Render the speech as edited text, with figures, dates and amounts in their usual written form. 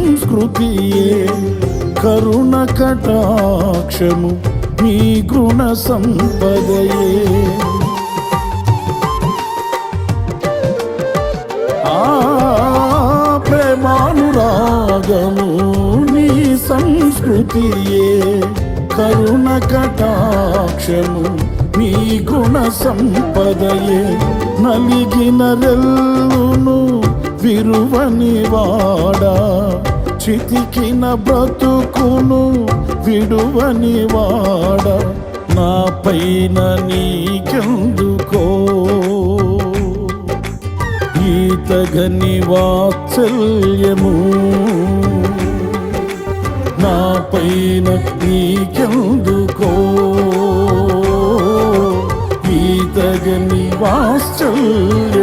సంస్కృతియే కరుణ కటాక్షము నీ గుణ సంపదయే ప్రేమానురాగము నీ సంస్కృతియే కరుణ కటాక్షము నీ గుణ సంపదయే నలిగిన రెల్లును విరువని వాడా చితికిన బ్రతుకును విడువని వాడా నా పైన నీకెందుకో ఈతగని వాత్సల్యము నా పైన నీకెందుకో ఈతగని వాత్సల్యము